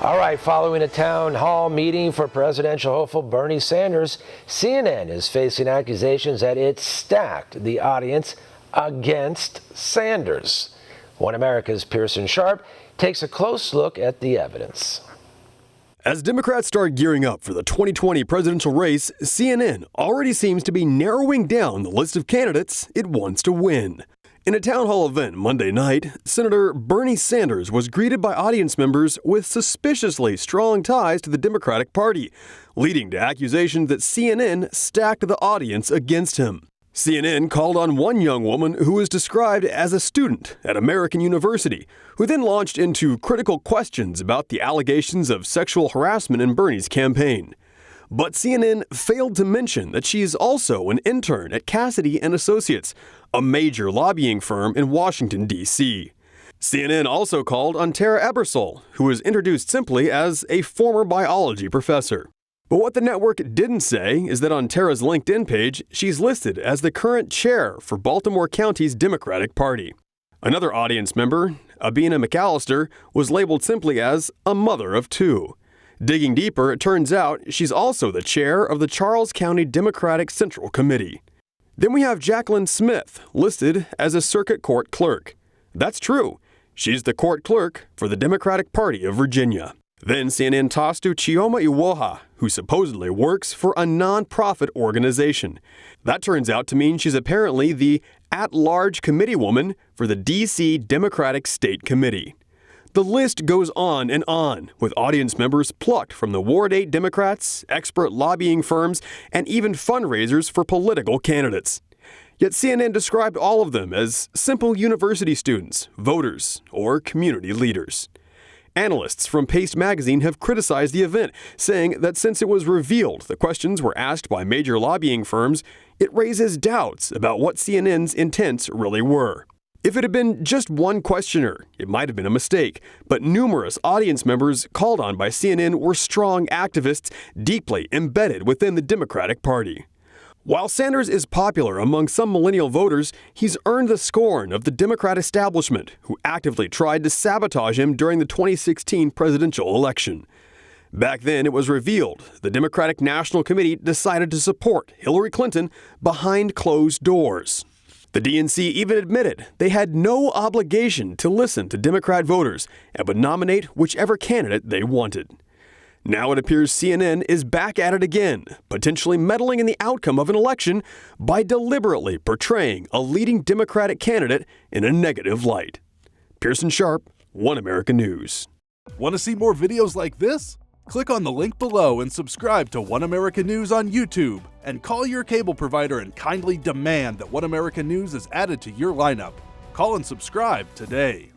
All right, following a town hall meeting for presidential hopeful Bernie Sanders, CNN is facing accusations that it stacked the audience against Sanders. One America's Pearson takes a close look at the evidence. As Democrats start gearing up for the 2020 presidential race, CNN already seems to be narrowing down the list of candidates it wants to win. In a town hall event Monday night, Senator Bernie Sanders was greeted by audience members with suspiciously strong ties to the Democratic Party, leading to accusations that CNN stacked the audience against him. CNN called on one young woman who was described as a student at American University, who then launched into critical questions about the allegations of sexual harassment in Bernie's campaign. But CNN failed to mention that she is also an intern at Cassidy & Associates, a major lobbying firm in Washington, D.C. CNN also called on Tara Ebersole, who was introduced simply as a former biology professor. But what the network didn't say is that on Tara's LinkedIn page, she's listed as the current chair for Baltimore County's Democratic Party. Another audience member, Abina McAllister, was labeled simply as a mother of two. Digging deeper, it turns out she's also the chair of the Charles County Democratic Central Committee. Then we have Jacqueline Smith, listed as a circuit court clerk. That's true. She's the court clerk for the Democratic Party of Virginia. Then CNN tossed to Chioma Iwoha, who supposedly works for a non-profit organization. That turns out to mean she's apparently the at-large committee woman for the D.C. Democratic State Committee. The list goes on and on, with audience members plucked from the Ward 8 Democrats, expert lobbying firms, and even fundraisers for political candidates. Yet CNN described all of them as simple university students, voters, or community leaders. Analysts from Paste magazine have criticized the event, saying that since it was revealed the questions were asked by major lobbying firms, it raises doubts about what CNN's intents really were. If it had been just one questioner, it might have been a mistake, but numerous audience members called on by CNN were strong activists deeply embedded within the Democratic Party. While Sanders is popular among some millennial voters, he's earned the scorn of the Democrat establishment, who actively tried to sabotage him during the 2016 presidential election. Back then, it was revealed the Democratic National Committee decided to support Hillary Clinton behind closed doors. The DNC even admitted they had no obligation to listen to Democrat voters and would nominate whichever candidate they wanted. Now it appears CNN is back at it again, potentially meddling in the outcome of an election by deliberately portraying a leading Democratic candidate in a negative light. Pearson Sharp, One America News. Want to see more videos like this? Click on the link below and subscribe to One America News on YouTube, and call your cable provider and kindly demand that One America News is added to your lineup. Call and subscribe today.